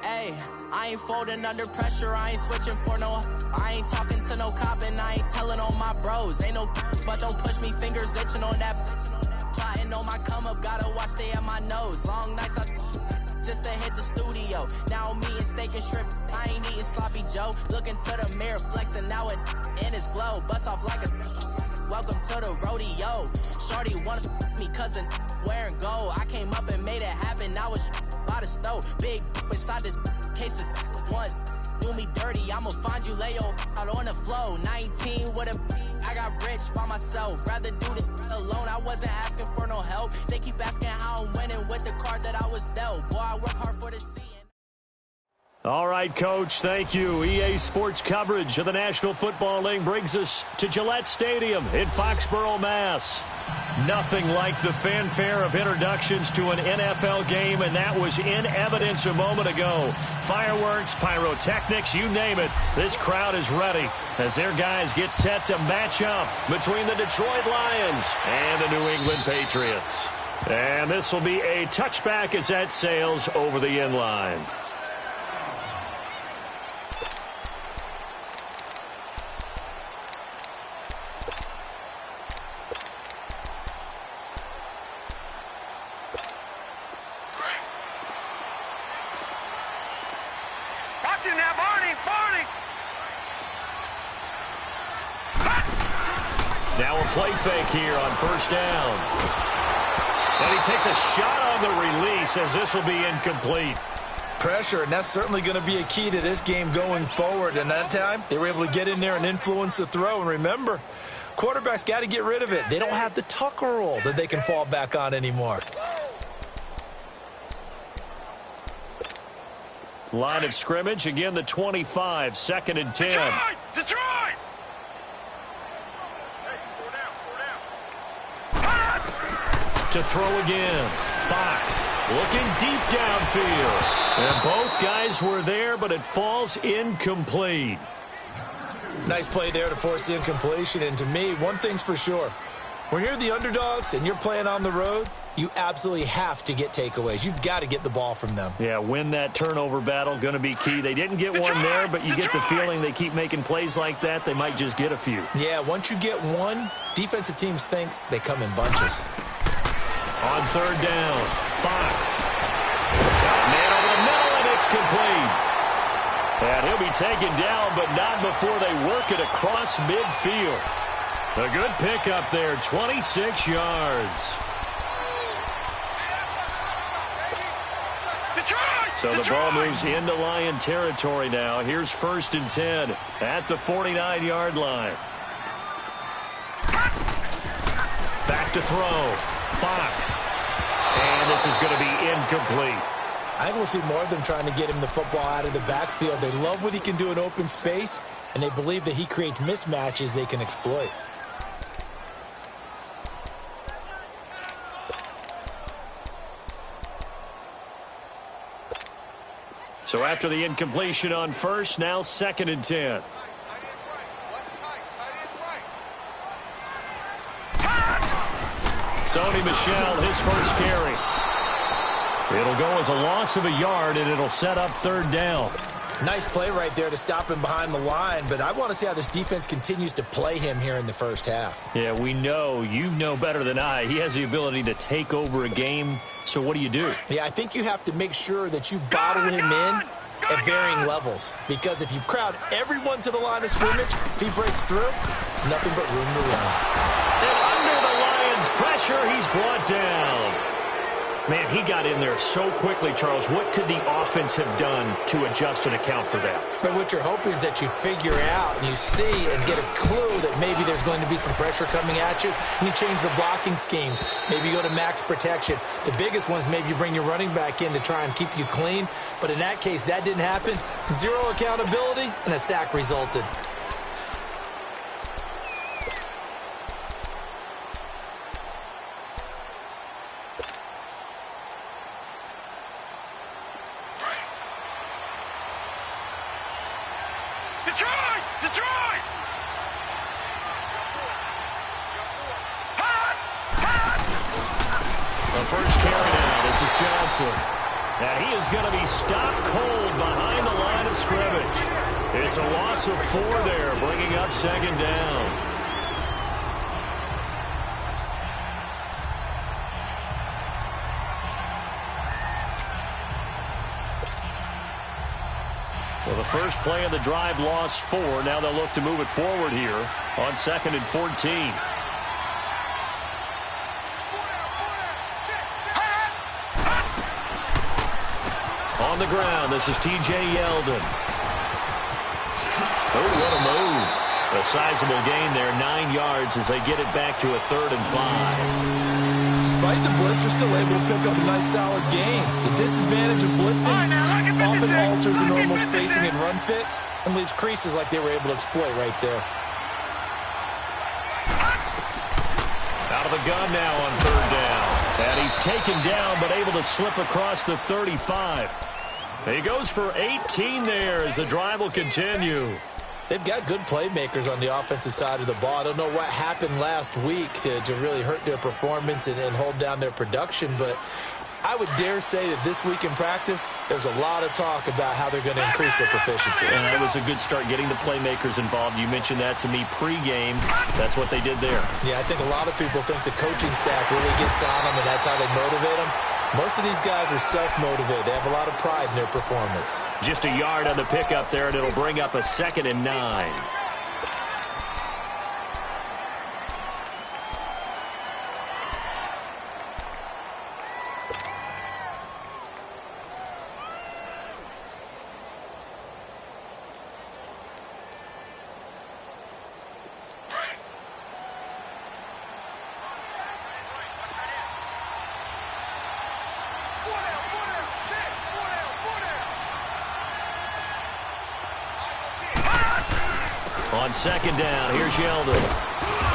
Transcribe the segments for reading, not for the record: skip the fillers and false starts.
Hey, I ain't folding under pressure, I ain't switching for no. I ain't talking to no cop and I ain't telling on my bros. Ain't no but don't push me, fingers itching on that. Plotting on my come up, gotta watch stay at my nose. Long nights I just to hit the studio. Now I'm eating steak and shrimp, I ain't eating sloppy Joe. Looking to the mirror, flexing now it in his glow. Bust off like a welcome to the rodeo. Shorty wanna me cousin wearing gold. I came up and made it happen, now it's by the stove. Big inside this cases once do me dirty, I'ma find you lay out on the flow. 19 with a I got rich by myself, rather do this alone. I wasn't asking for no help, they keep asking how I'm winning with the card that I was dealt. Boy, I work hard for this scene. All right, Coach, thank you. EA Sports coverage of the National Football League brings us to Gillette Stadium in Foxborough, Mass. Nothing like the fanfare of introductions to an NFL game, and that was in evidence a moment ago. Fireworks, pyrotechnics, you name it. This crowd is ready as their guys get set to match up between the Detroit Lions and the New England Patriots. And this will be a touchback as that sails over the end line. Now a play fake here on first down. And he takes a shot on the release as this will be incomplete. Pressure, and that's certainly going to be a key to this game going forward. And that time, they were able to get in there and influence the throw. And remember, quarterbacks got to get rid of it. They don't have the Tucker rule that they can fall back on anymore. Line of scrimmage, again the 25, 2nd and 10. Detroit! To throw again. Fox looking deep downfield. And both guys were there, but it falls incomplete. Nice play there to force the incompletion. And to me, one thing's for sure. When you're the underdogs and you're playing on the road, you absolutely have to get takeaways. You've got to get the ball from them. Yeah, win that turnover battle, going to be key. They didn't get one there, but you get the feeling they keep making plays like that, they might just get a few. Yeah, once you get one, defensive teams think they come in bunches. On third down, Fox. Man over the middle, and it's complete. And he'll be taken down, but not before they work it across midfield. A good pickup there, 26 yards. So the ball moves into Lion territory now. Here's 1st and 10 at the 49-yard line. Back to throw. Fox. And this is going to be incomplete. I think we'll see more of them trying to get him the football out of the backfield. They love what he can do in open space, and they believe that he creates mismatches they can exploit. So after the incompletion on first, now 2nd and 10. Sony Michel, his first carry. It'll go as a loss of a yard, and it'll set up 3rd down. Nice play right there to stop him behind the line, but I want to see how this defense continues to play him here in the first half. Yeah, we know. You know better than I. He has the ability to take over a game, so what do? Yeah, I think you have to make sure that you bottle him in at varying levels, because if you crowd everyone to the line of scrimmage, if he breaks through, there's nothing but room to run. And under the Lions' pressure, he's brought down. Man, he got in there so quickly, Charles. What could the offense have done to adjust and account for that? But what you're hoping is that you figure out and you see and get a clue that maybe there's going to be some pressure coming at you, and you change the blocking schemes. Maybe you go to max protection. The biggest one is maybe you bring your running back in to try and keep you clean. But in that case, that didn't happen. Zero accountability, and a sack resulted. The first carry now. This is Johnson. And he is going to be stopped cold behind the line of scrimmage. It's a loss of 4 there, bringing up second down. Well, the first play of the drive lost 4. Now they'll look to move it forward here on 2nd and 14. On the ground, this is T.J. Yeldon. Oh, what a move. A sizable gain there, 9 yards as they get it back to a 3rd and 5. Despite the blitz, they're still able to pick up a nice solid gain. The disadvantage of blitzing often alters the normal spacing and run fits and leaves creases like they were able to exploit right there. Out of the gun now on 3rd down. And he's taken down but able to slip across the 35. He goes for 18 there as the drive will continue. They've got good playmakers on the offensive side of the ball. I don't know what happened last week to really hurt their performance and hold down their production, but I would dare say that this week in practice, there's a lot of talk about how they're going to increase their proficiency. And that was a good start, getting the playmakers involved. You mentioned that to me pregame. That's what they did there. Yeah, I think a lot of people think the coaching staff really gets on them, and that's how they motivate them. Most of these guys are self-motivated. They have a lot of pride in their performance. Just a yard on the pickup there, and it'll bring up a 2nd and 9. On 2nd down, here's Yeldon.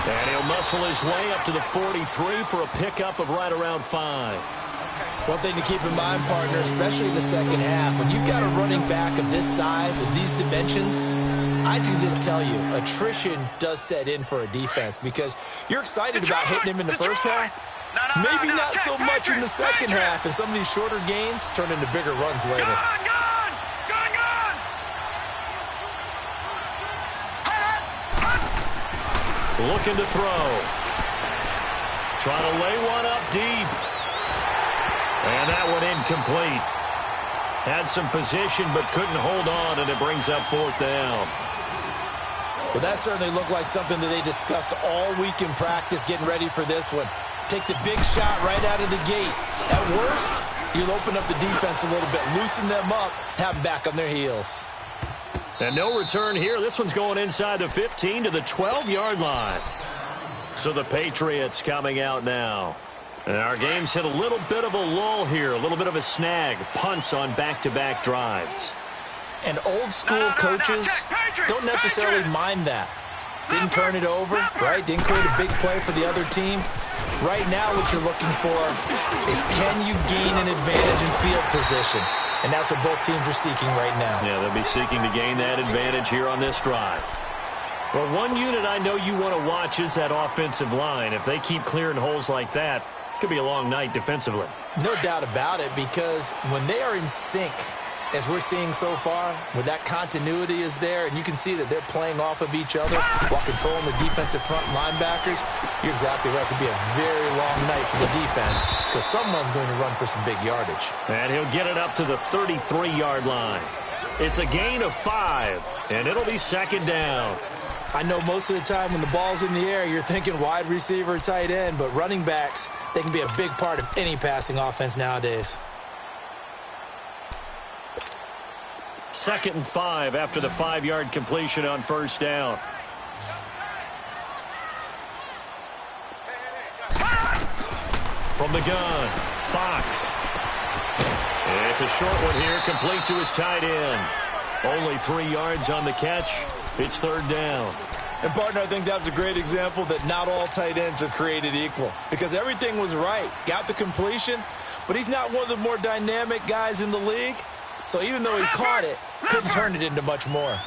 And he'll muscle his way up to the 43 for a pickup of right around 5. One thing to keep in mind, partner, especially in the second half, when you've got a running back of this size and these dimensions, I can just tell you, attrition does set in for a defense because you're excited about hitting him in the first half. Maybe not so much in the second half, and some of these shorter gains turn into bigger runs later. Looking to throw. Trying to lay one up deep. And that one incomplete. Had some position but couldn't hold on, and it brings up 4th down. Well, that certainly looked like something that they discussed all week in practice getting ready for this one. Take the big shot right out of the gate. At worst, you'll open up the defense a little bit, loosen them up, have them back on their heels. And no return here. This one's going inside the 15 to the 12-yard line. So the Patriots coming out now. And our game's hit a little bit of a lull here, a little bit of a snag. Punts on back-to-back drives. And old-school coaches don't necessarily mind that. Didn't turn it over, right? Didn't create a big play for the other team. Right now what you're looking for is, can you gain an advantage in field position? And that's what both teams are seeking right now. Yeah, they'll be seeking to gain that advantage here on this drive. Well, one unit I know you want to watch is that offensive line. If they keep clearing holes like that, it could be a long night defensively. No doubt about it, because when they are in sync, as we're seeing so far, when that continuity is there, and you can see that they're playing off of each other while controlling the defensive front linebackers, you're exactly right. It could be a very long night for the defense because someone's going to run for some big yardage. And he'll get it up to the 33-yard line. It's a gain of 5, and it'll be 2nd down. I know most of the time when the ball's in the air, you're thinking wide receiver, tight end, but running backs, they can be a big part of any passing offense nowadays. 2nd and 5 after the 5-yard completion on 1st down. From the gun, Fox. It's a short one here, complete to his tight end. Only 3 yards on the catch. It's 3rd down. And, partner, I think that's a great example that not all tight ends are created equal because everything was right. Got the completion, but he's not one of the more dynamic guys in the league. So even though he caught it, couldn't turn it into much more.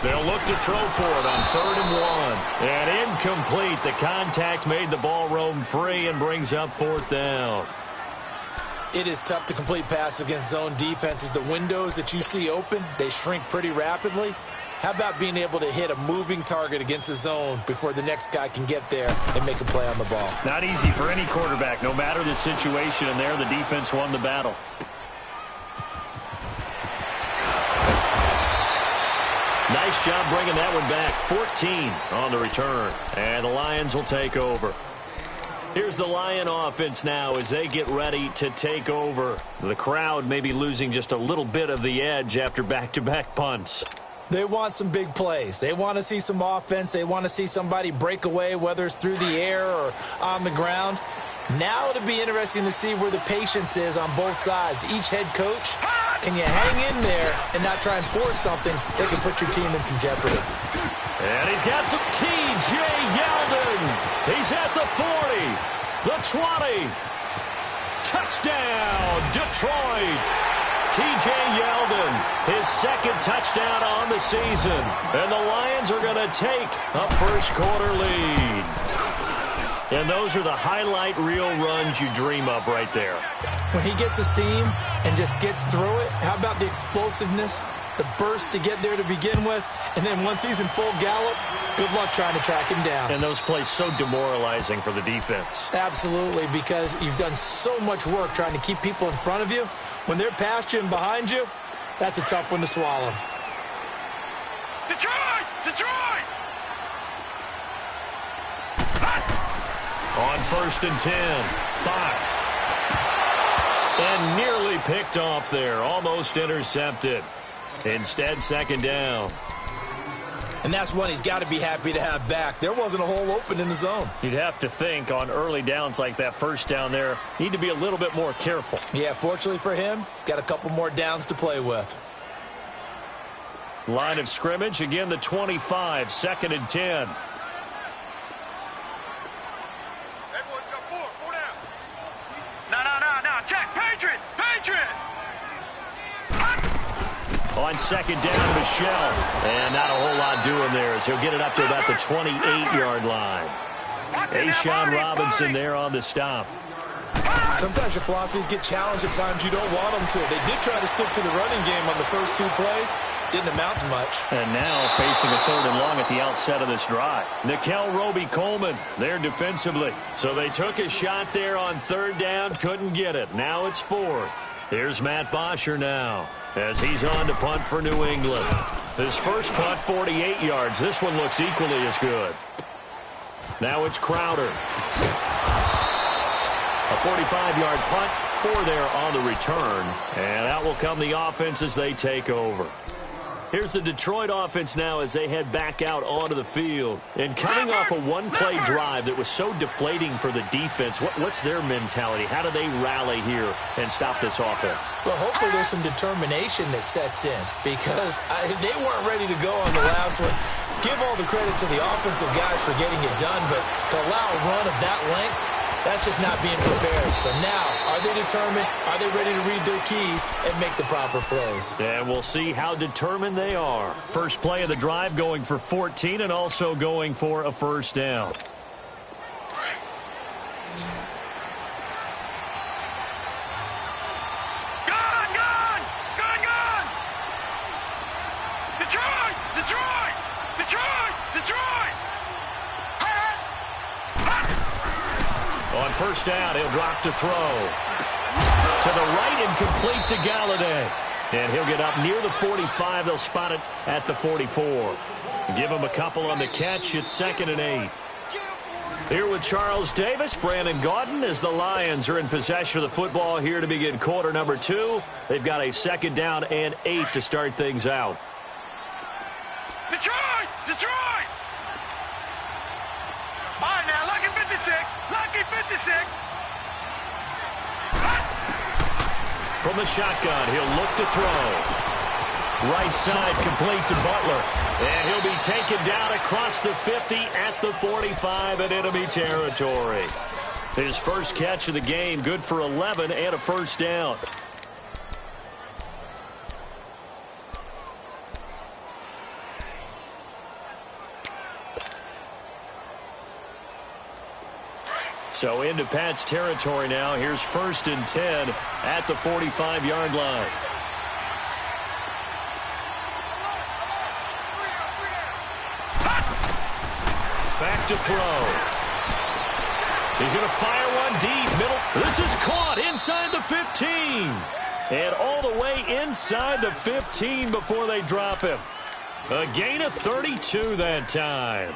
They'll look to throw for it on 3rd and 1. And incomplete. The contact made the ball roam free and brings up 4th down. It is tough to complete passes against zone defenses. The windows that you see open, they shrink pretty rapidly. How about being able to hit a moving target against a zone before the next guy can get there and make a play on the ball? Not easy for any quarterback, no matter the situation, and there the defense won the battle. Nice job bringing that one back. 14 on the return, and the Lions will take over. Here's the Lion offense now as they get ready to take over. The crowd may be losing just a little bit of the edge after back-to-back punts. They want some big plays. They want to see some offense. They want to see somebody break away, whether it's through the air or on the ground. Now it'll be interesting to see where the patience is on both sides. Each head coach, can you hang in there and not try and force something that can put your team in some jeopardy? And he's got some T.J. Yeldon. He's at the 40, the 20. Touchdown, Detroit. T.J. Yeldon, his 2nd touchdown on the season. And the Lions are going to take a first-quarter lead. And those are the highlight reel runs you dream of right there. When he gets a seam and just gets through it, how about the explosiveness, the burst to get there to begin with, and then once he's in full gallop, good luck trying to track him down. And those plays so demoralizing for the defense. Absolutely, because you've done so much work trying to keep people in front of you. When they're past you and behind you, that's a tough one to swallow. Detroit! Detroit! On 1st and 10, Fox. And nearly picked off there, almost intercepted. Instead, 2nd down. And that's one he's got to be happy to have back. There wasn't a hole open in the zone. You'd have to think on early downs like that 1st down there, need to be a little bit more careful. Yeah, fortunately for him, got a couple more downs to play with. Line of scrimmage, again the 25, 2nd and 10. On 2nd down, Michelle. And not a whole lot doing there as he'll get it up to about the 28-yard line. Ashawn Robinson there on the stop. Sometimes your philosophies get challenged at times you don't want them to. They did try to stick to the running game on the first 2 plays. Didn't amount to much. And now facing a 3rd and long at the outset of this drive. Nikel Roby-Coleman there defensively. So they took a shot there on 3rd down, couldn't get it. Now it's 4th. Here's Matt Bosher now as he's on to punt for New England. His first punt, 48 yards. This one looks equally as good. Now it's Crowder. A 45-yard punt, 4 there on the return. And out will come the offense as they take over. Here's the Detroit offense now as they head back out onto the field. And coming off a one-play drive that was so deflating for the defense, what's their mentality? How do they rally here and stop this offense? Well, hopefully there's some determination that sets in because they weren't ready to go on the last one. Give all the credit to the offensive guys for getting it done, but to allow a run of that length, that's just not being prepared. So now, are they determined? Are they ready to read their keys and make the proper plays? And we'll see how determined they are. First play of the drive going for 14 and also going for a 1st down. Gone! Detroit! Detroit! Detroit! Detroit! On 1st down, he'll drop to throw. To the right and complete to Galladay. And he'll get up near the 45. They'll spot it at the 44. Give him a couple on the catch. It's 2nd and 8. Here with Charles Davis, Brandon Gaudin, as the Lions are in possession of the football here to begin quarter number 2. They've got a 2nd down and 8 to start things out. Detroit! Detroit! All right, now, lucky 56. Lucky 56. From the shotgun, he'll look to throw. Right side complete to Butler. And he'll be taken down across the 50 at the 45 in enemy territory. His first catch of the game, good for 11 and a 1st down. So into Pat's territory now. Here's 1st and 10 at the 45-yard line. Back to throw. He's going to fire one deep. Middle. This is caught inside the 15. And all the way inside the 15 before they drop him. A gain of 32 that time.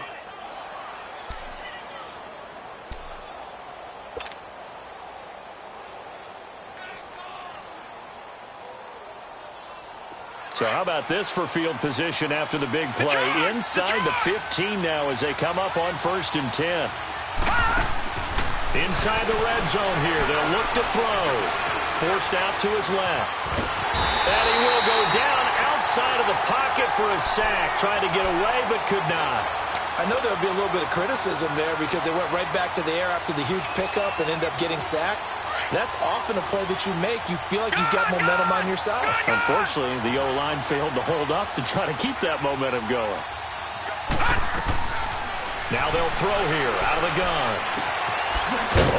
So how about this for field position after the big play? Inside the 15 now as they come up on 1st and 10. Inside the red zone here. They'll look to throw. Forced out to his left. And he will go down outside of the pocket for a sack. Trying to get away but could not. I know there'll be a little bit of criticism there because they went right back to the air after the huge pickup and ended up getting sacked. That's often a play that you make. You feel like you've got momentum on your side. Unfortunately, the O-line failed to hold up to try to keep that momentum going. Now they'll throw here out of the gun.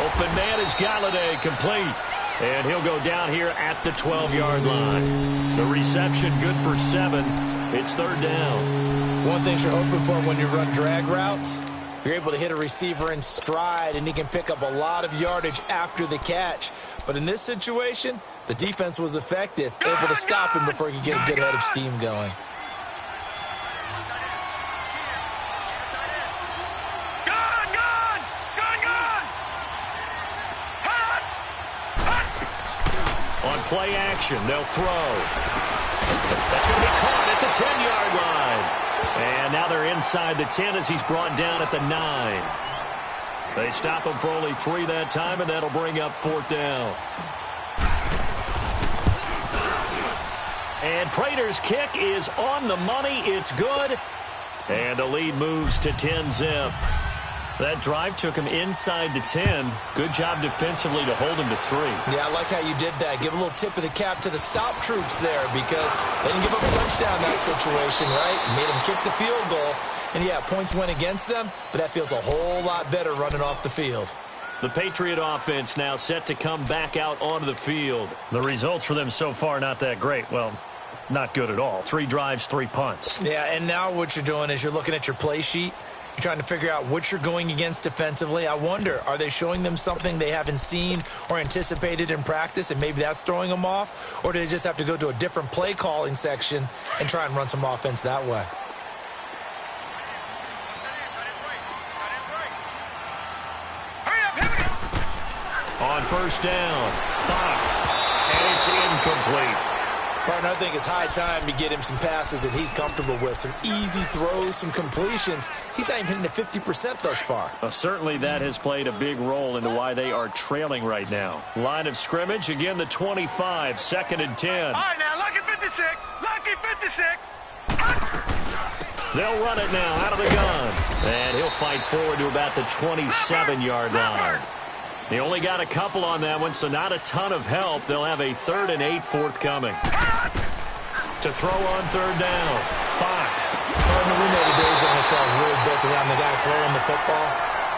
Open man is Galladay, complete. And he'll go down here at the 12-yard line. The reception good for 7. It's 3rd down. One thing you're hoping for when you run drag routes, you're able to hit a receiver in stride, and he can pick up a lot of yardage after the catch. But in this situation, the defense was effective, able to stop him before he could get a good head of steam going. On play action, they'll throw. That's going to be caught at the 10-yard line. And now they're inside the 10 as he's brought down at the 9. They stop him for only 3 that time, and that'll bring up 4th down. And Prater's kick is on the money. It's good. And the lead moves to 10-zip. That drive took him inside the 10. Good job defensively to hold him to 3. Yeah, I like how you did that. Give a little tip of the cap to the stop troops there because they didn't give up a touchdown in that situation, right? Made them kick the field goal. And, yeah, points went against them, but that feels a whole lot better running off the field. The Patriot offense now set to come back out onto the field. The results for them so far not that great. Well, not good at all. 3 drives, 3 punts. Yeah, and now what you're doing is you're looking at your play sheet. You're trying to figure out what you're going against defensively. I wonder, are they showing them something they haven't seen or anticipated in practice, and maybe that's throwing them off? Or do they just have to go to a different play calling section and try and run some offense that way? On 1st down, Fox, and it's incomplete. Partner, I think it's high time to get him some passes that he's comfortable with, some easy throws, some completions. He's not even hitting the 50% thus far. Certainly that has played a big role into why they are trailing right now. Line of scrimmage, again the 25, 2nd and 10. All right, now, lucky 56, lucky 56. They'll run it now out of the gun. And he'll fight forward to about the 27-yard line. They only got a couple on that one, so not a ton of help. They'll have a 3rd and 8 forthcoming. To throw on 3rd down, Fox. We know the days on the NFL is really built around the guy throwing the football.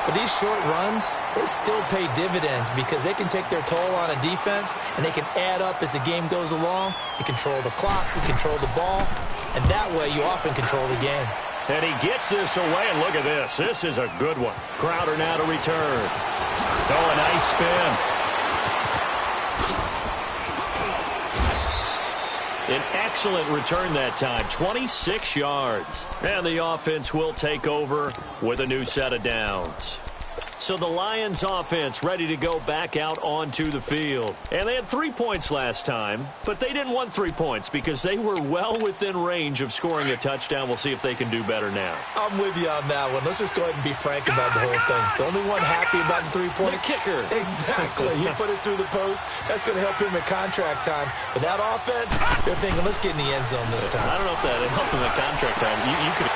But these short runs, they still pay dividends because they can take their toll on a defense, and they can add up as the game goes along. You control the clock, you control the ball, and that way you often control the game. And he gets this away, and look at this. This is a good one. Crowder now to return. Oh, a nice spin. An excellent return that time, 26 yards. And the offense will take over with a new set of downs. So the Lions offense ready to go back out onto the field. And they had 3 points last time, but they didn't want 3 points because they were well within range of scoring a touchdown. We'll see if they can do better now. I'm with you on that one. Let's just go ahead and be frank about the whole thing. The only one happy about the 3-point. The kicker. Exactly. He put it through the post. That's going to help him in contract time. But that offense, they're thinking, let's get in the end zone this time. I don't know if that helped him in contract time.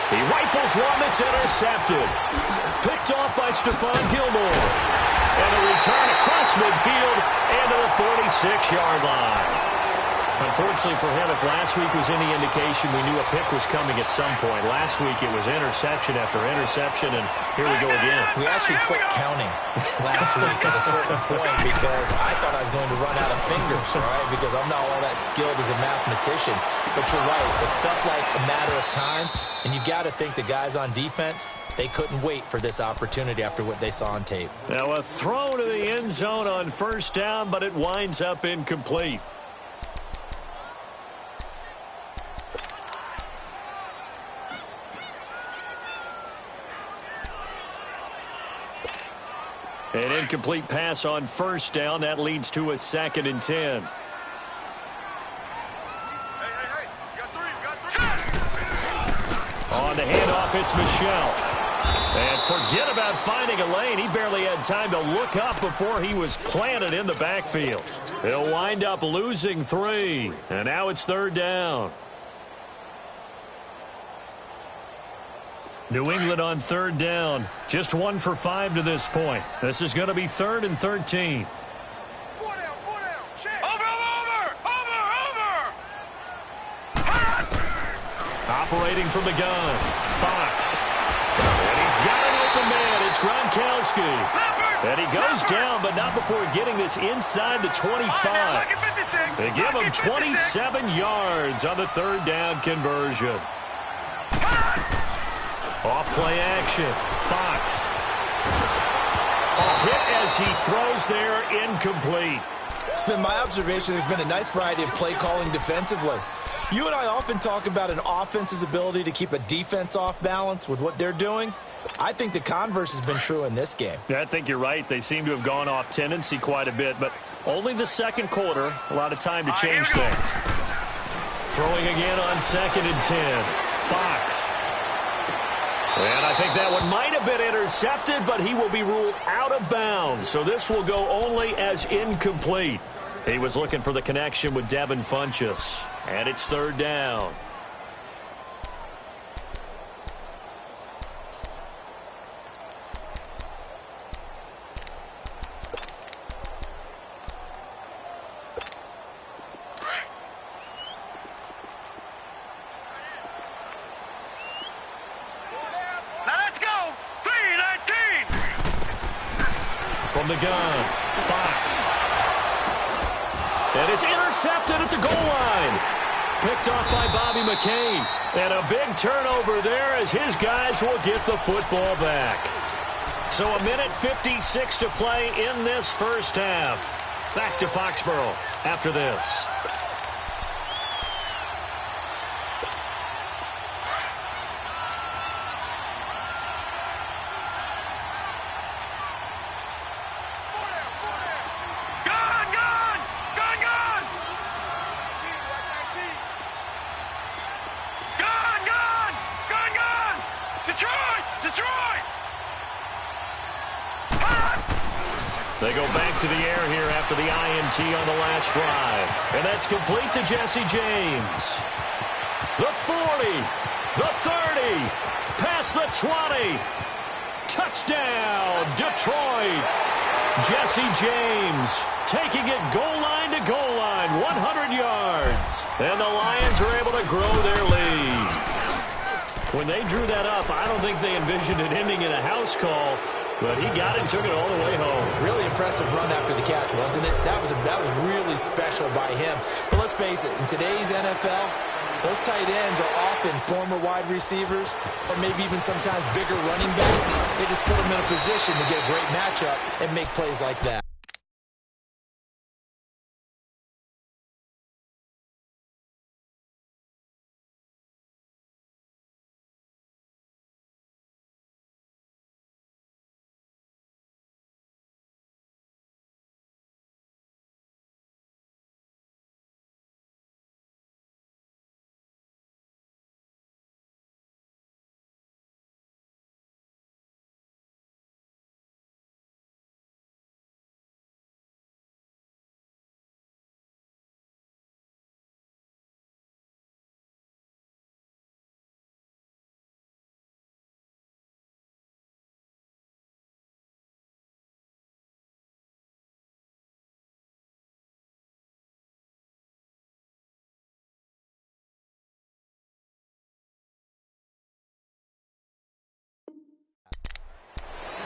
He rifles one that's intercepted. Picked off by Stephon Gilmore. And a return across midfield and to the 46-yard line. Unfortunately for him, if last week was any indication, we knew a pick was coming at some point. Last week it was interception after interception, and here we go again. We actually quit counting last week at a certain point because I thought I was going to run out of fingers, right? Because I'm not all that skilled as a mathematician. But you're right. It felt like a matter of time, and you got to think the guys on defense, they couldn't wait for this opportunity after what they saw on tape. Now a throw to the end zone on first down, but it winds up incomplete. An incomplete pass on first down. That leads to a 2nd and 10. Hey, you got three. On the handoff, it's Michelle. And forget about finding a lane. He barely had time to look up before he was planted in the backfield. He'll wind up losing 3. And now it's 3rd down. New England on 3rd down. Just 1 for 5 to this point. This is going to be 3rd and 13. Four down. Check. Over. Operating from the gun. Fox. And he's got an open man. It's Gronkowski. And he goes down, but not before getting this inside the 25. They give him 27 yards on the 3rd down conversion. Off play action. Fox. A hit as he throws there, incomplete. It's been my observation there's been a nice variety of play calling defensively. You and I often talk about an offense's ability to keep a defense off balance with what they're doing. I think the converse has been true in this game. Yeah, I think you're right. They seem to have gone off tendency quite a bit, but only the second quarter. A lot of time to change things. Throwing again on 2nd and 10. Fox. And I think that one might have been intercepted, but he will be ruled out of bounds. So this will go only as incomplete. He was looking for the connection with Devin Funchess. And it's 3rd down. From the gun, Fox. And it's intercepted at the goal line. Picked off by Bobby McCain. And a big turnover there as his guys will get the football back. So 1:56 to play in this first half. Back to Foxborough after this. They go back to the air here after the INT on the last drive. And that's complete to Jesse James. The 40, the 30, past the 20. Touchdown, Detroit. Jesse James taking it goal line to goal line, 100 yards. And the Lions are able to grow their lead. When they drew that up, I don't think they envisioned it ending in a house call. But he got it, took it all the way home. Really impressive run after the catch, wasn't it? That was really special by him. But let's face it, in today's NFL, those tight ends are often former wide receivers or maybe even sometimes bigger running backs. They just put them in a position to get a great matchup and make plays like that.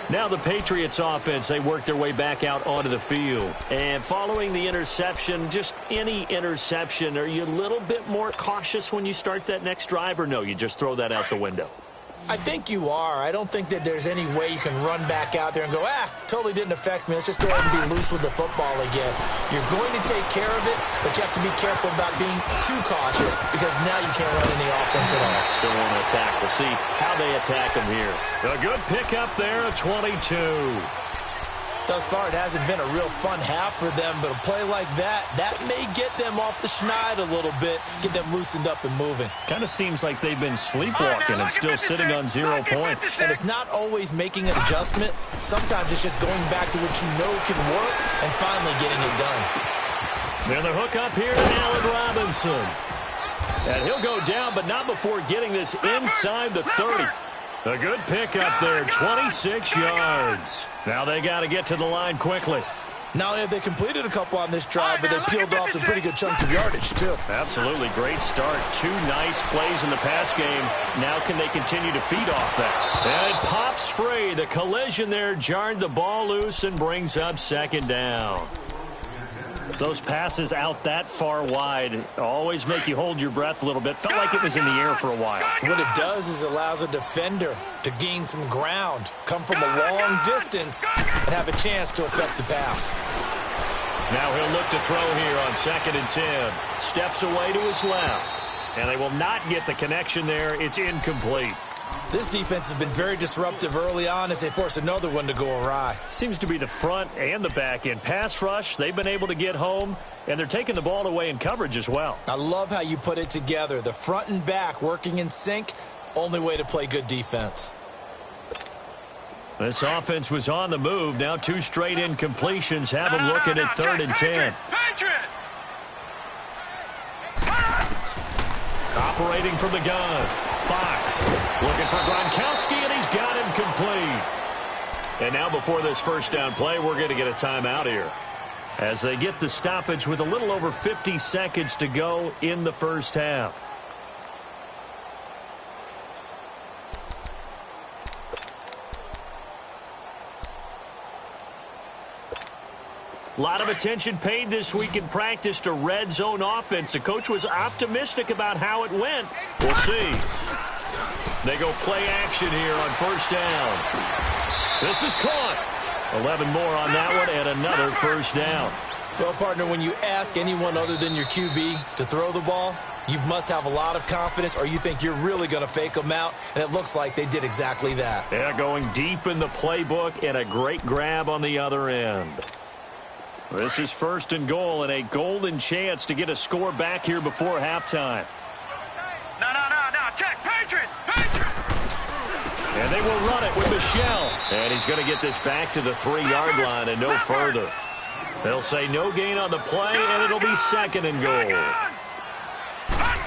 Now the Patriots offense, they work their way back out onto the field. And following the interception, just any interception, are you a little bit more cautious when you start that next drive, or no, you just throw that out the window? I think you are. I don't think that there's any way you can run back out there and go, totally didn't affect me. Let's just go ahead and be loose with the football again. You're going to take care of it, but you have to be careful about being too cautious because now you can't run any offense at all. Still want to attack. We'll see how they attack them here. A good pickup there, a 22. Thus far, it hasn't been a real fun half for them, but a play like that may get them off the schneid a little bit, get them loosened up and moving. Kind of seems like they've been sleepwalking and still sitting on 0 points. And it's not always making an adjustment. Sometimes it's just going back to what you know can work and finally getting it done. And the hook up here to Allen Robinson. And he'll go down, but not before getting this inside the 30. A good pickup there, 26 yards. Now they got to get to the line quickly. Not only have they completed a couple on this drive, but they peeled off some pretty good chunks of yardage, too. Absolutely, great start. 2 nice plays in the pass game. Now can they continue to feed off that? And it pops free. The collision there jarred the ball loose and brings up second down. Those passes out that far wide always make you hold your breath a little bit. Felt like it was in the air for a while. What it does is allows a defender to gain some ground, come from a long distance, and have a chance to affect the pass. Now he'll look to throw here on 2nd and 10. Steps away to his left. And they will not get the connection there. It's incomplete. This defense has been very disruptive early on as they force another one to go awry. Seems to be the front and the back end. Pass rush, they've been able to get home, and they're taking the ball away in coverage as well. I love how you put it together. The front and back working in sync, only way to play good defense. This offense was on the move. Now 2 straight incompletions have them looking at 3rd and 10. Operating from the gun. Fox looking for Gronkowski, and he's got him complete. And now before this first down play, we're going to get a timeout here as they get the stoppage with a little over 50 seconds to go in the first half. A lot of attention paid this week in practice to red zone offense. The coach was optimistic about how it went. We'll see. They go play action here on first down. This is caught. 11 more on that one and another first down. Well, partner, when you ask anyone other than your QB to throw the ball, you must have a lot of confidence or you think you're really going to fake them out, and it looks like they did exactly that. Yeah, going deep in the playbook and a great grab on the other end. This is 1st and goal and a golden chance to get a score back here before halftime. No. Check. Patriot. And they will run it with Michelle. And he's going to get this back to the 3-yard line and no further. They'll say no gain on the play, and it'll be 2nd and goal.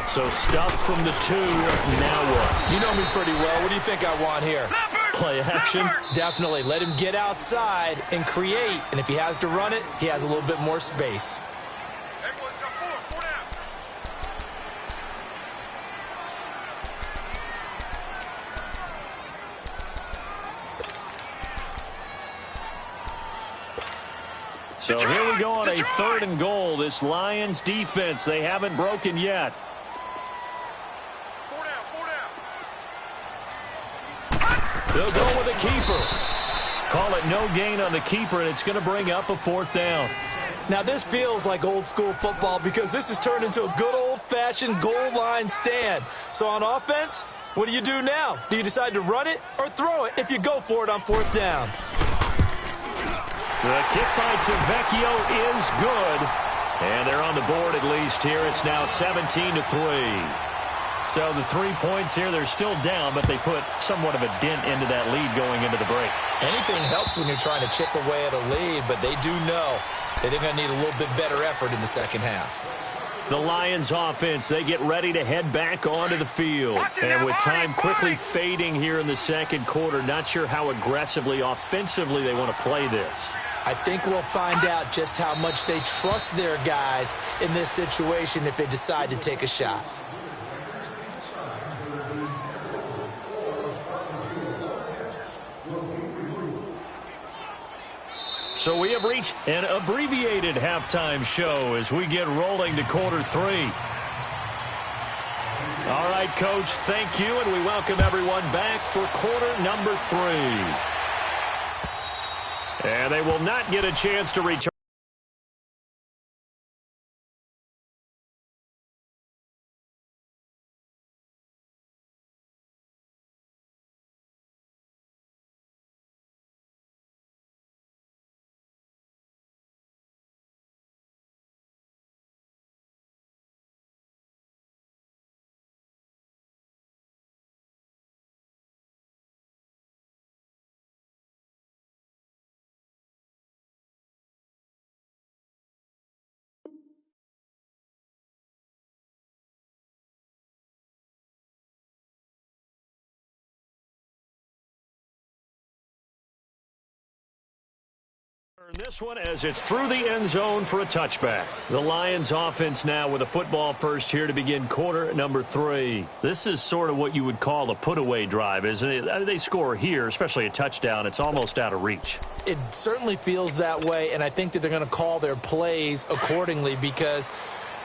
So stuffed from the 2. Now what? You know me pretty well. What do you think I want here? Play action? Definitely. Let him get outside and create. And if he has to run it, he has a little bit more space. Hey, boys, got 4 down. So here we go on a 3rd and goal. This Lions defense, they haven't broken yet. 4 down. They'll go with a keeper. Call it no gain on the keeper, and it's going to bring up a 4th down. Now, this feels like old school football because this has turned into a good old-fashioned goal line stand. So on offense, what do you do now? Do you decide to run it or throw it if you go for it on 4th down? The kick by Tavecchio is good. And they're on the board at least here. It's now 17-3. So the 3 points here, they're still down, but they put somewhat of a dent into that lead going into the break. Anything helps when you're trying to chip away at a lead, but they do know that they're going to need a little bit better effort in the second half. The Lions offense, they get ready to head back onto the field. And with time quickly fading here in the second quarter, not sure how aggressively, offensively they want to play this. I think we'll find out just how much they trust their guys in this situation if they decide to take a shot. So we have reached an abbreviated halftime show as we get rolling to quarter 3. All right, Coach, thank you, and we welcome everyone back for quarter number 3. And they will not get a chance to return. This one as it's through the end zone for a touchback. The Lions offense now with a football first here to begin quarter number 3. This is sort of what you would call a put-away drive, isn't it? They score here, especially a touchdown. It's almost out of reach. It certainly feels that way, and I think that they're going to call their plays accordingly because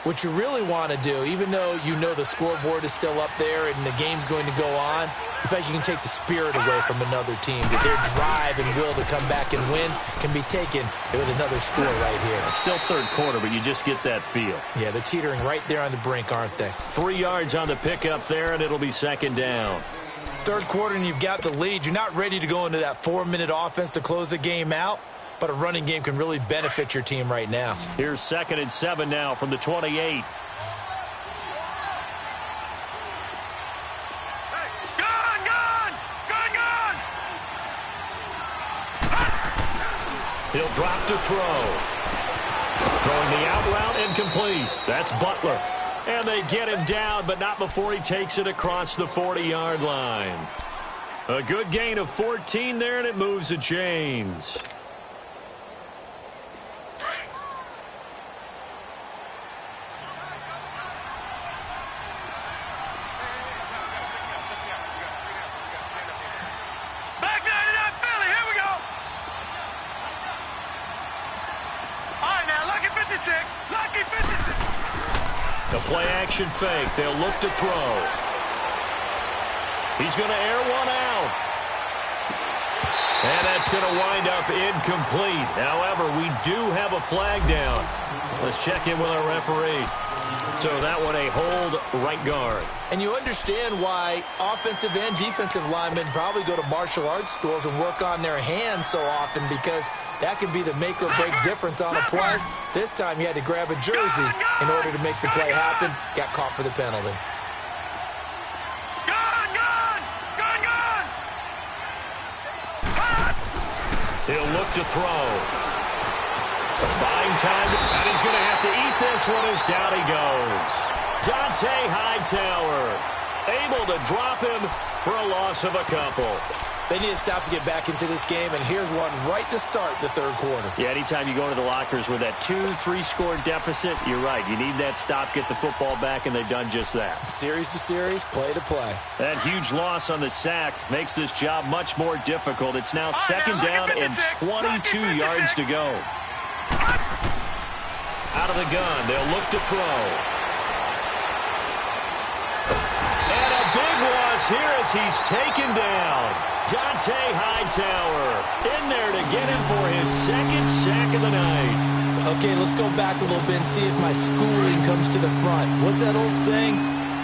what you really want to do, even though you know the scoreboard is still up there and the game's going to go on, in fact, you can take the spirit away from another team. That their drive and will to come back and win can be taken with another score right here. Still third quarter, but you just get that feel. Yeah, they're teetering right there on the brink, aren't they? 3 yards on the pickup there, and it'll be second down. Third quarter, and you've got the lead. You're not ready to go into that 4-minute offense to close the game out, but a running game can really benefit your team right now. Here's 2nd and 7 now from the 28. He'll drop to throw. Throwing the out route incomplete. That's Butler. And they get him down, but not before he takes it across the 40-yard line. A good gain of 14 there, and it moves the chains. The play-action fake. They'll look to throw. He's going to air one out. And that's going to wind up incomplete. However, we do have a flag down. Let's check in with our referee. So that one a hold right guard. And you understand why offensive and defensive linemen probably go to martial arts schools and work on their hands so often, because that can be the make or break difference on a play. This time he had to grab a jersey in order to make the play happen. Got caught for the penalty. He'll look to throw. Buying time, and he's going to have to eat this one as down he goes. Dante Hightower able to drop him for a loss of a couple. They need to stop to get back into this game, and here's one right to start the third quarter. Yeah, anytime you go into the lockers with that 2-3 score deficit, you're right. You need that stop, get the football back, and they've done just that. Series to series, play to play. That huge loss on the sack makes this job much more difficult. It's now second down and 22 yards to go. Out of the gun, they'll look to throw. And a big loss here as he's taken down. Dante Hightower in there to get him for his second sack of the night. Okay, let's go back a little bit and see if my schooling comes to the front. What's that old saying?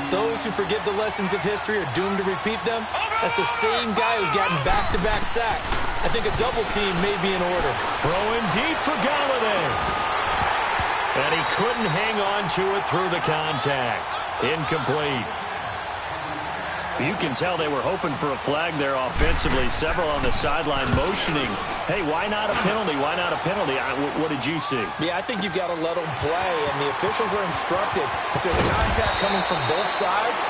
Those who forget the lessons of history are doomed to repeat them. That's the same guy who's gotten back-to-back sacks. I think a double team may be in order. Throwing deep for Galladay. And he couldn't hang on to it through the contact. Incomplete. You can tell they were hoping for a flag there offensively. Several on the sideline motioning. Hey, why not a penalty? Why not a penalty? What did you see? Yeah, I think you've got to let them play, and the officials are instructed. If there's contact coming from both sides,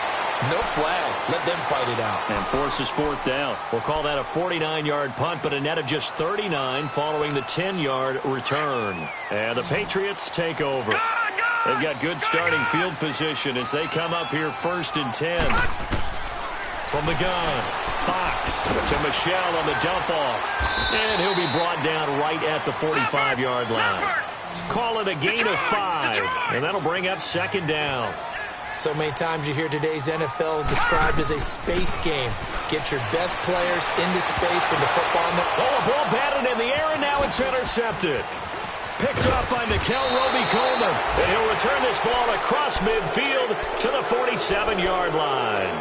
no flag. Let them fight it out. And forces fourth down. We'll call that a 49-yard punt, but a net of just 39 following the 10-yard return. And the Patriots take over. They've got good starting field position as they come up here 1st and 10. From the gun, Fox to Michelle on the dump off. And he'll be brought down right at the 45-yard line. Call it a gain of 5, and that'll bring up second down. So many times you hear today's NFL described as a space game. Get your best players into space with the football. Oh, a ball batted in the air, and now it's intercepted. Picked up by Mikel Roby-Coleman. And he'll return this ball across midfield to the 47-yard line.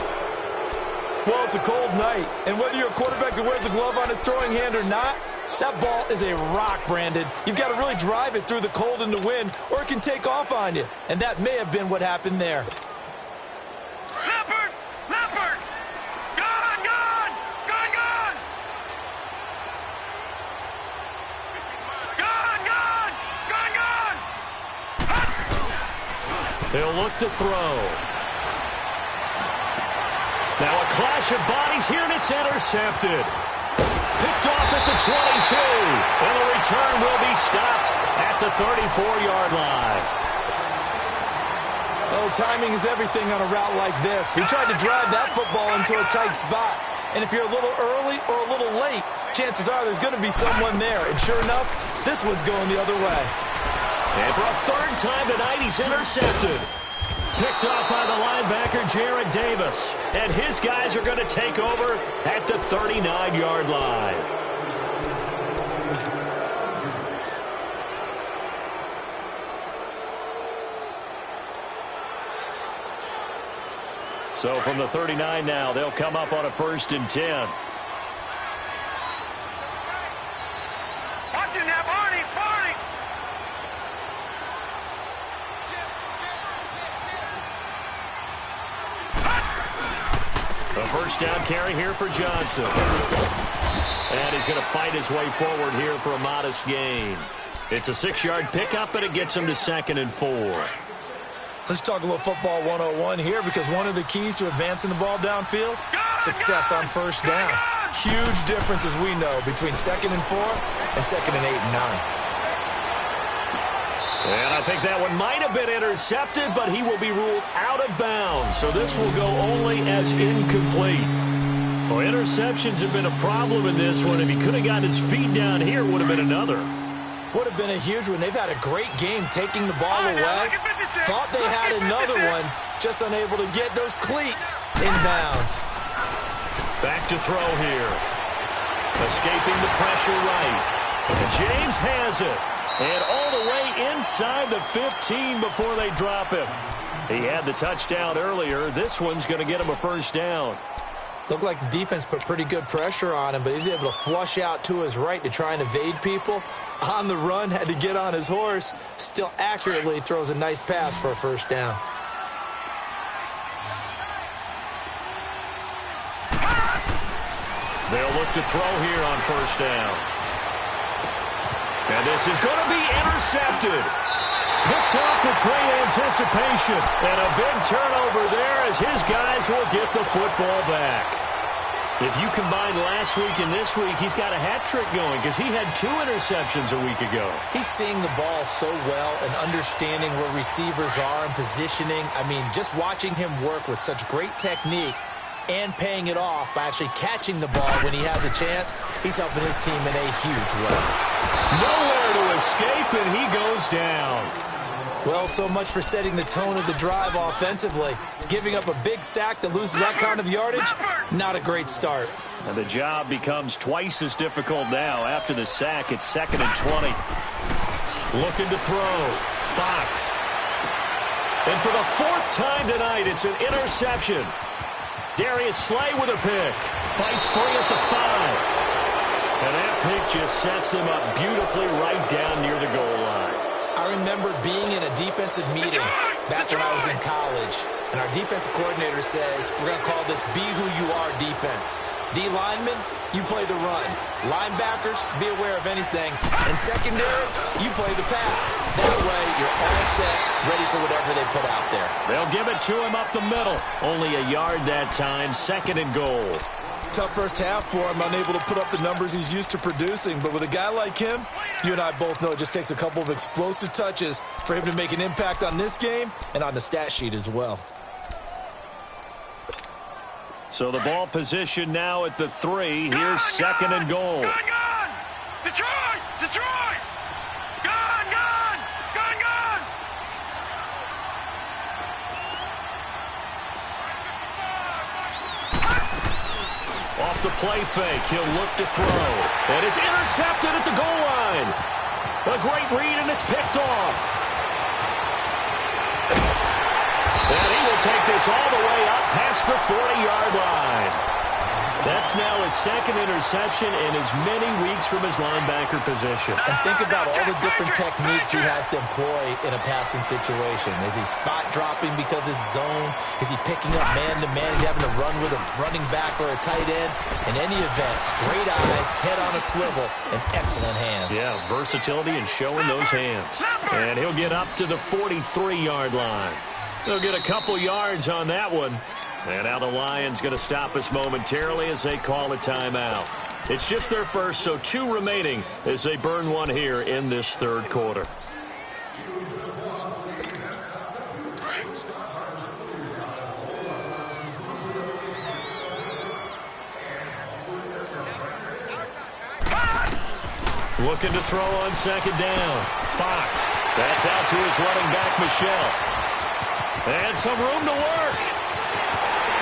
Well, it's a cold night, and whether you're a quarterback that wears a glove on his throwing hand or not, that ball is a rock, Brandon. You've got to really drive it through the cold and the wind, or it can take off on you. And that may have been what happened there. Leopard! Leopard! Gone! Gone! Gone! Gone! Gone! Gone! Gone! Gone! They'll look to throw. Now a clash of bodies here, and it's intercepted. Picked off at the 22, and the return will be stopped at the 34-yard line. Oh, timing is everything on a route like this. He tried to drive that football into a tight spot. And if you're a little early or a little late, chances are there's going to be someone there. And sure enough, this one's going the other way. And for a third time tonight, he's intercepted. Picked off by the linebacker, Jared Davis. And his guys are going to take over at the 39-yard line. So from the 39 now, they'll come up on a 1st and 10. Watch it now, Barney! Barney! A first down carry here for Johnson. And he's going to fight his way forward here for a modest gain. It's a 6-yard pickup, and it gets him to 2nd and 4. Let's talk a little football 101 here, because one of the keys to advancing the ball downfield, success on first down. Huge difference, as we know, between 2nd and 4 and 2nd and 8 and 9. And I think that one might have been intercepted, but he will be ruled out of bounds. So this will go only as incomplete. Well, interceptions have been a problem in this one. If he could have got his feet down here, it would have been another. Would have been a huge one. They've had a great game taking the ball away. Thought they had another one, just unable to get those cleats in bounds. Back to throw here. Escaping the pressure right. And James has it. And all the way inside the 15 before they drop him. He had the touchdown earlier. This one's going to get him a first down. Looked like the defense put pretty good pressure on him, but he's able to flush out to his right to try and evade people. On the run, had to get on his horse. Still accurately throws a nice pass for a first down. They'll look to throw here on first down. And this is going to be intercepted. Picked off with great anticipation. And a big turnover there as his guys will get the football back. If you combine last week and this week, he's got a hat trick going because he had 2 interceptions a week ago. He's seeing the ball so well and understanding where receivers are and positioning. I mean, just watching him work with such great technique and paying it off by actually catching the ball when he has a chance, he's helping his team in a huge way. Nowhere to escape, and he goes down. Well, so much for setting the tone of the drive offensively. Giving up a big sack that loses that kind of yardage, not a great start. And the job becomes twice as difficult now. After the sack, it's 2nd and 20. Looking to throw. Fox. And for the 4th time tonight, it's an interception. Darius Slay with a pick. Fights free at the 5. And that pick just sets him up beautifully right down near the goal line. I remember being in a defensive meeting back when I was in college, and our defensive coordinator says, we're going to call this Be Who You Are defense. D linemen, you play the run. Linebackers, be aware of anything. And secondary, you play the pass. That way, you're all set, ready for whatever they put out there. They'll give it to him up the middle. Only a yard that time, 2nd and goal. Tough first half for him, unable to put up the numbers he's used to producing. But with a guy like him, you and I both know it just takes a couple of explosive touches for him to make an impact on this game and on the stat sheet as well. So the ball position now at the 3. Here's second and goal. Gone! Detroit! Detroit! Gone! Off the play fake, he'll look to throw. And it's intercepted at the goal line. A great read, and it's picked off. And he will take this all the way up past the 40-yard line. That's now his second interception in as many weeks from his linebacker position. And think about all the different techniques he has to employ in a passing situation. Is he spot dropping because it's zone? Is he picking up man-to-man? Is he having to run with a running back or a tight end? In any event, great eyes, head on a swivel, and excellent hands. Yeah, versatility and showing those hands. And he'll get up to the 43-yard line. He'll get a couple yards on that one. And now the Lions going to stop us momentarily as they call a timeout. It's just their first, so 2 remaining as they burn one here in this third quarter. Looking to throw on second down. Fox. That's out to his running back, Michelle. And some room to work.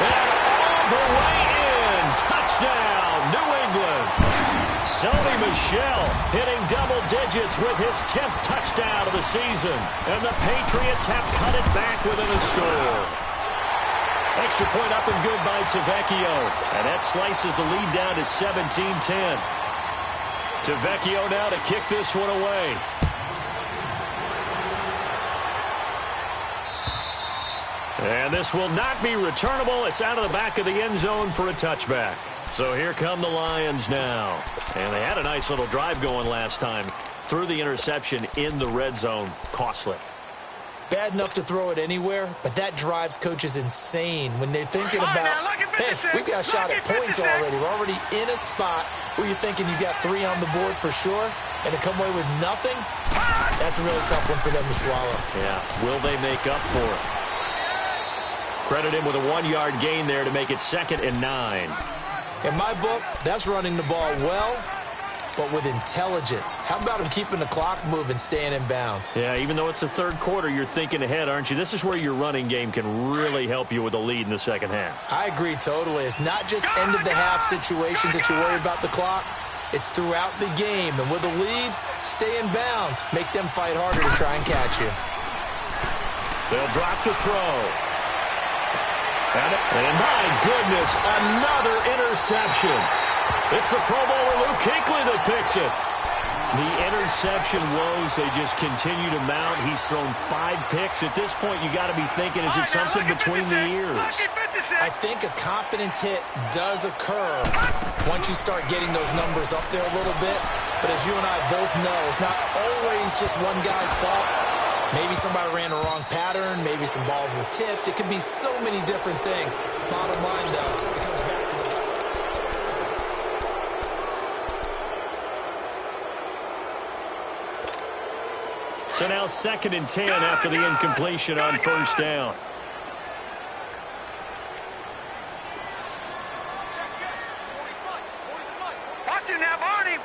And all the way in. Touchdown, New England. Sony Michel hitting double digits with his 10th touchdown of the season. And the Patriots have cut it back within a score. Extra point up and good by Tavecchio. And that slices the lead down to 17-10. Tavecchio now to kick this one away. And this will not be returnable. It's out of the back of the end zone for a touchback. So here come the Lions now. And they had a nice little drive going last time. Threw the interception in the red zone. Costly. Bad enough to throw it anywhere, but that drives coaches insane when they're thinking about, hey, we got a shot at points already. We're already in a spot where you're thinking you got 3 on the board for sure, and to come away with nothing, that's a really tough one for them to swallow. Yeah, will they make up for it? Credit him with a 1-yard gain there to make it 2nd and 9. In my book, that's running the ball well, but with intelligence. How about him keeping the clock moving, staying in bounds? Yeah, even though it's the third quarter, you're thinking ahead, aren't you? This is where your running game can really help you with a lead in the second half. I agree totally. It's not just end-of-the-half situations that you worry about the clock. It's throughout the game. And with a lead, stay in bounds. Make them fight harder to try and catch you. They'll drop to throw. And my goodness, another interception. It's the Pro Bowler Luke Kuechly that picks it. The interception woes, they just continue to mount. He's thrown 5 picks. At this point, you got to be thinking, is it something between the ears? I think a confidence hit does occur once you start getting those numbers up there a little bit. But as you and I both know, it's not always just one guy's fault. Maybe somebody ran the wrong pattern. Maybe some balls were tipped. It could be so many different things. Bottom line, though, it comes back to the... So now 2nd and 10 after the incompletion on first down. Watch it now, Barney!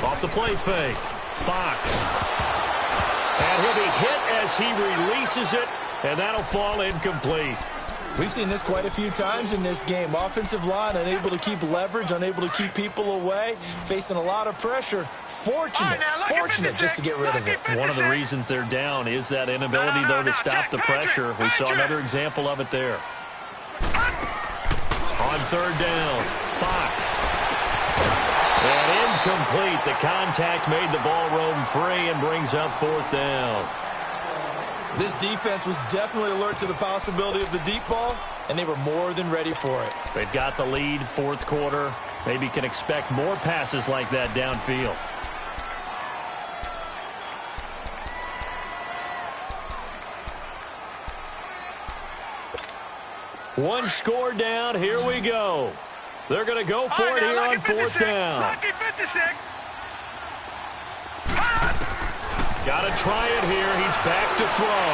Off the play fake. Fox. And he'll be hit as he releases it, and that'll fall incomplete. We've seen this quite a few times in this game. Offensive line unable to keep leverage, unable to keep people away, facing a lot of pressure. Fortunate just to get rid of it. One of the reasons they're down is that inability, though, to stop the pressure. We saw another example of it there. On third down, Fox. And incomplete. The contact made the ball roam free and brings up 4th down. This defense was definitely alert to the possibility of the deep ball, and they were more than ready for it. They've got the lead, 4th quarter. Maybe can expect more passes like that downfield. One score down. Here we go. They're going to go for it here on 4th down. Got to try it here. He's back to throw.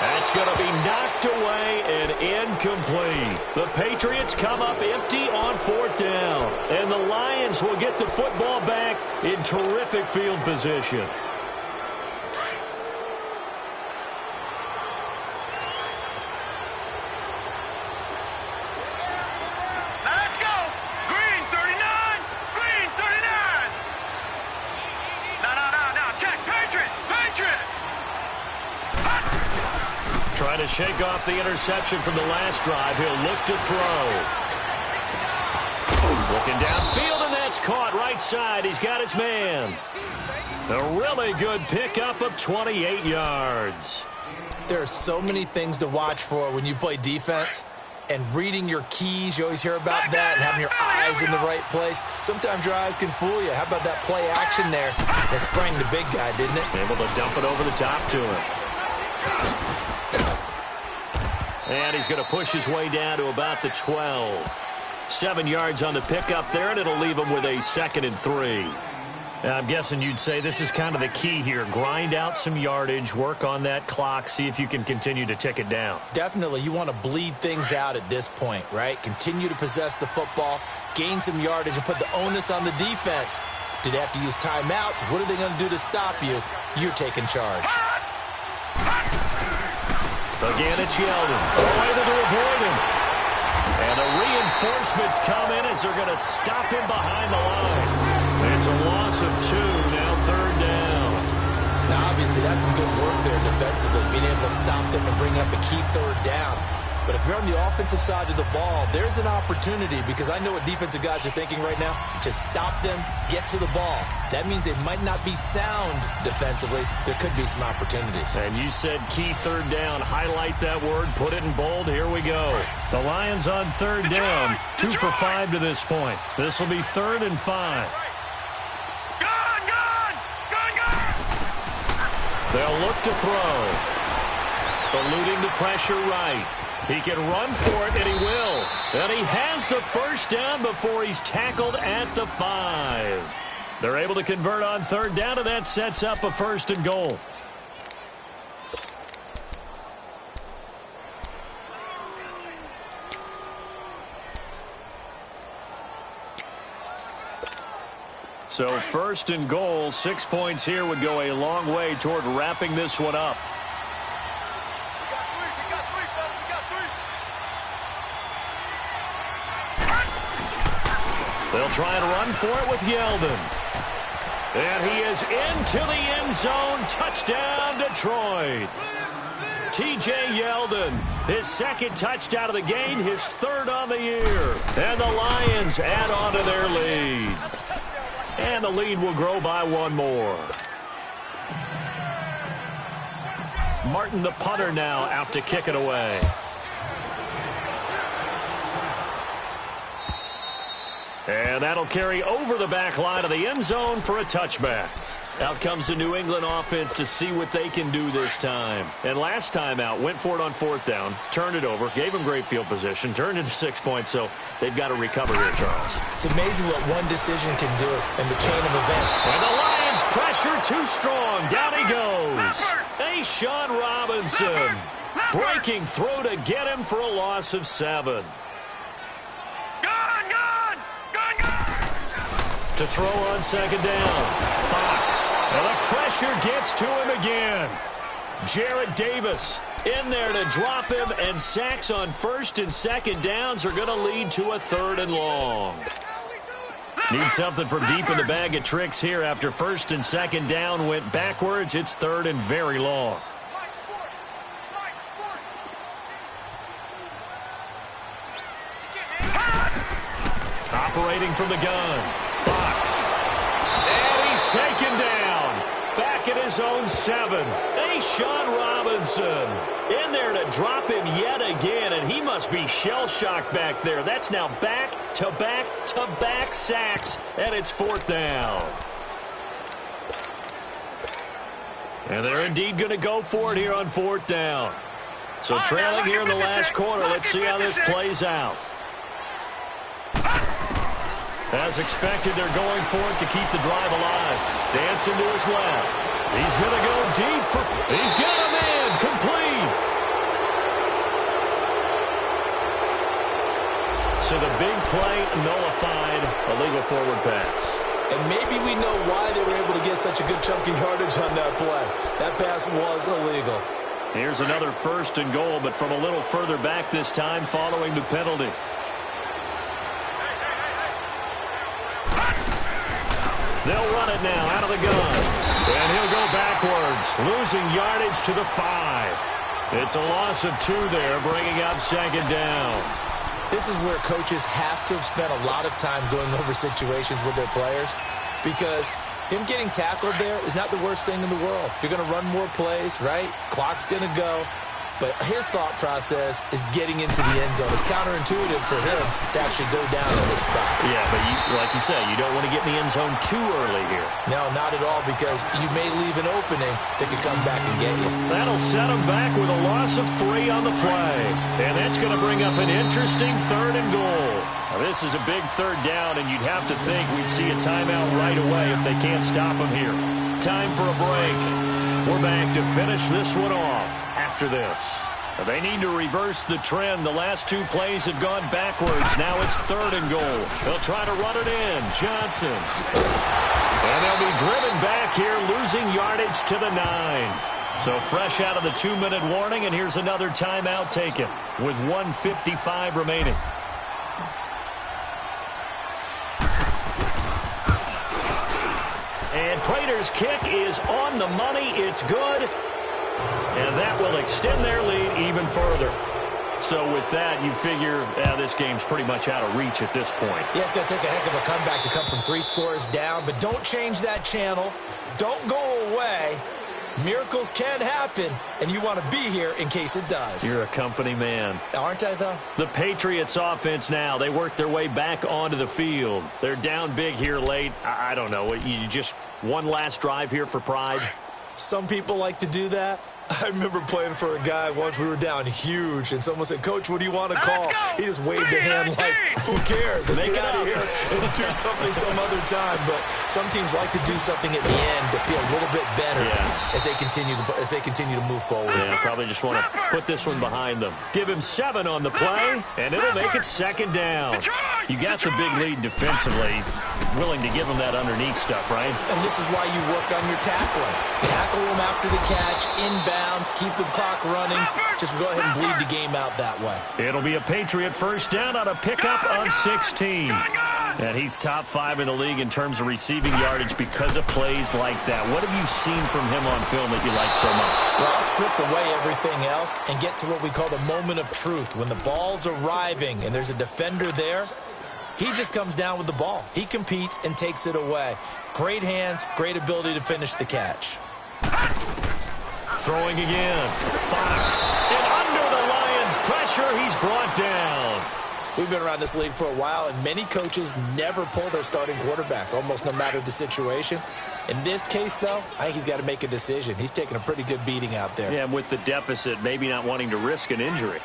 That's going to be knocked knocked away and incomplete. The Patriots come up empty on 4th down, and the Lions will get the football back in terrific field position. Let's go! Green 39! Green 39! No, check! Patriot! Trying to shake off the interception from the last drive. He'll look to throw. Looking downfield, and that's caught right side. He's got his man. A really good pickup of 28 yards. There are so many things to watch for when you play defense. And reading your keys, you always hear about that, and having your eyes in the right place. Sometimes your eyes can fool you. How about that play action there? That sprang the big guy, didn't it? Able to dump it over the top to him. And he's going to push his way down to about the 12. 7 yards on the pickup there, and it'll leave him with a 2nd and 3. I'm guessing you'd say this is kind of the key here. Grind out some yardage, work on that clock, see if you can continue to tick it down. Definitely. You want to bleed things out at this point, right? Continue to possess the football, gain some yardage, and put the onus on the defense. Do they have to use timeouts? What are they going to do to stop you? You're taking charge. Again, it's Yeldon. Able to avoid him. And the reinforcements come in as they're going to stop him behind the line. It's a loss of 2, now 3rd down. Now, obviously, that's some good work there defensively, being able to stop them and bring up a key 3rd down. But if you're on the offensive side of the ball, there's an opportunity, because I know what defensive guys are thinking right now. Just stop them, get to the ball. That means they might not be sound defensively. There could be some opportunities. And you said key 3rd down. Highlight that word, put it in bold. Here we go. The Lions on 3rd down, 2 for 5 to this point. This will be 3rd and 5. They'll look to throw. Eluding the pressure right. He can run for it, and he will. And he has the 1st down before he's tackled at the 5. They're able to convert on 3rd down, and that sets up a 1st and goal. So 1st and goal, 6 points here would go a long way toward wrapping this one up. They'll try and run for it with Yeldon. And he is into the end zone. Touchdown, Detroit. T.J. Yeldon, his 2nd touchdown of the game, his 3rd on the year. And the Lions add on to their lead. And the lead will grow by 1 more. Martin, the punter, now out to kick it away. And that'll carry over the back line of the end zone for a touchback. Out comes the New England offense to see what they can do this time. And last time out, went for it on 4th down, turned it over, gave them great field position, turned into 6 points, so they've got to recover here, Charles. It's amazing what one decision can do in the chain of events. And the Lions pressure too strong. Down he goes. Sean Robinson breaking through to get him for a loss of 7. To throw on 2nd down. Fox. And the pressure gets to him again. Jarrett Davis in there to drop him, and sacks on 1st and 2nd downs are going to lead to a 3rd and long. Need something from deep in the bag of tricks here after 1st and 2nd down went backwards. It's 3rd and very long. Operating from the gun. Fox. And he's taken down. Back at his own 7. Sean Robinson in there to drop him yet again, and he must be shell-shocked back there. That's now back-to-back-to-back sacks, and it's 4th down. And they're indeed going to go for it here on 4th down. So trailing here in the last quarter, let's see how this plays out. As expected, they're going for it to keep the drive alive. Dancing to his left. He's going to go deep. He's got a man complete. So the big play nullified, illegal forward pass. And maybe we know why they were able to get such a good chunk of yardage on that play. That pass was illegal. Here's another 1st and goal, but from a little further back this time following the penalty. They'll run it now out of the gun. And he'll go backwards, losing yardage to the 5. It's a loss of 2 there, bringing up 2nd down. This is where coaches have to have spent a lot of time going over situations with their players, because him getting tackled there is not the worst thing in the world. You're going to run more plays, right? Clock's going to go. But his thought process is getting into the end zone. It's counterintuitive for him to actually go down in this spot. Yeah, but like you say, you don't want to get in the end zone too early here. No, not at all, because you may leave an opening that could come back and get you. That'll set him back with a loss of 3 on the play. And that's going to bring up an interesting 3rd and goal. Now, this is a big 3rd down, and you'd have to think we'd see a timeout right away if they can't stop him here. Time for a break. We're back to finish this one off after this. They need to reverse the trend. The last 2 plays have gone backwards. Now it's 3rd and goal. They'll try to run it in. Johnson. And they'll be driven back here, losing yardage to the 9. So fresh out of the 2-minute warning, and here's another timeout taken with 1:55 remaining. And Prater's kick is on the money. It's good. And that will extend their lead even further. So with that, you figure this game's pretty much out of reach at this point. Yeah, it's going to take a heck of a comeback to come from 3 scores down. But don't change that channel. Don't go away. Miracles can happen, and you want to be here in case it does. You're a company man. Aren't I, though? The Patriots offense now. They work their way back onto the field. They're down big here late. I don't know. You just one last drive here for pride? Some people like to do that. I remember playing for a guy once. We were down huge, and someone said, "Coach, what do you want to call?" He just waved a hand like, "Who cares? Let's get out of here and do something some other time." But some teams like to do something at the end to feel a little bit better as they continue to move forward. Yeah, probably just want to put this one behind them. Give him 7 on the play, and it'll make it 2nd down. You got the big lead defensively, willing to give him that underneath stuff, right? And this is why you work on your tackling. Tackle him after the catch, inbounds, keep the clock running. Just go ahead and bleed the game out that way. It'll be a Patriot 1st down on a pickup of 16. And he's top 5 in the league in terms of receiving yardage because of plays like that. What have you seen from him on film that you like so much? Well, I'll strip away everything else and get to what we call the moment of truth. When the ball's arriving and there's a defender there, he just comes down with the ball. He competes and takes it away. Great hands, great ability to finish the catch. Throwing again. Fox. And under the Lions' pressure, he's brought down. We've been around this league for a while, and many coaches never pull their starting quarterback, almost no matter the situation. In this case, though, I think he's got to make a decision. He's taking a pretty good beating out there. Yeah, and with the deficit, maybe not wanting to risk an injury.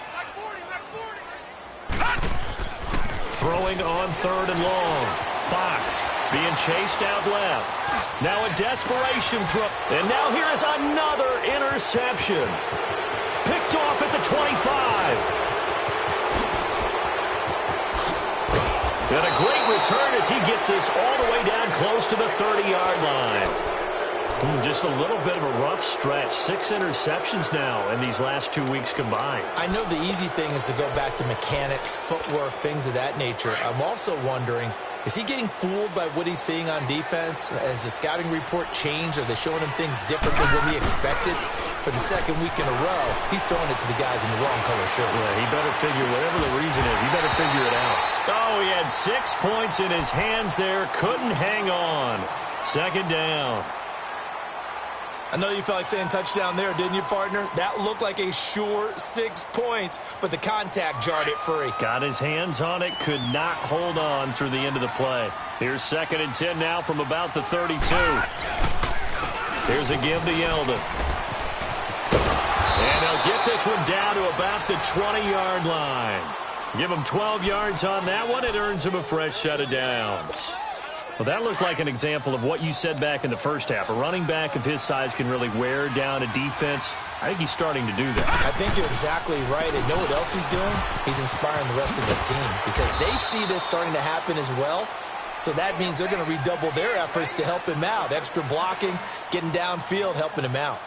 Throwing on 3rd and long. Fox being chased out left. Now a desperation throw. And now here is another interception. Picked off at the 25. And a great return as he gets this all the way down close to the 30-yard line. Just a little bit of a rough stretch. 6 interceptions now in these last 2 weeks combined. I know the easy thing is to go back to mechanics, footwork, things of that nature. I'm also wondering, is he getting fooled by what he's seeing on defense? Has the scouting report changed? Are they showing him things different than what he expected? For the 2nd week in a row, he's throwing it to the guys in the wrong color shirts. Yeah, he better figure, whatever the reason is, he better figure it out. Oh, he had 6 points in his hands there. Couldn't hang on. 2nd down. I know you felt like saying touchdown there, didn't you, partner? That looked like a sure 6 points, but the contact jarred it free. Got his hands on it, could not hold on through the end of the play. Here's 2nd and 10 now from about the 32. Here's a give to Yeldon. And they'll get this one down to about the 20-yard line. Give him 12 yards on that one. It earns him a fresh set of downs. Well, that looked like an example of what you said back in the first half. A running back of his size can really wear down a defense. I think he's starting to do that. I think you're exactly right. And know what else he's doing? He's inspiring the rest of his team because they see this starting to happen as well. So that means they're going to redouble their efforts to help him out. Extra blocking, getting downfield, helping him out.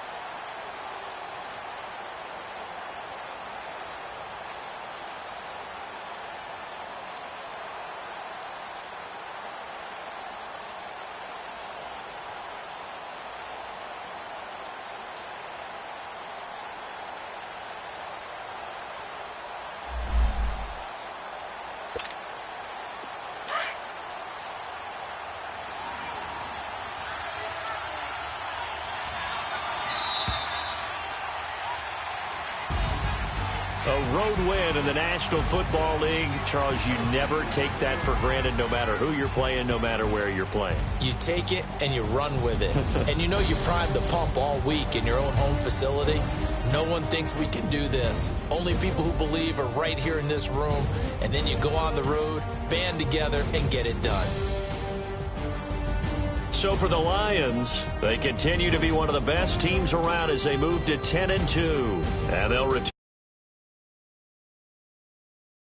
A road win in the National Football League. Charles, you never take that for granted no matter who you're playing, no matter where you're playing. You take it and you run with it. And you know you primed the pump all week in your own home facility. No one thinks we can do this. Only people who believe are right here in this room. And then you go on the road, band together, and get it done. So for the Lions, they continue to be one of the best teams around as they move to 10-2. And they'll return.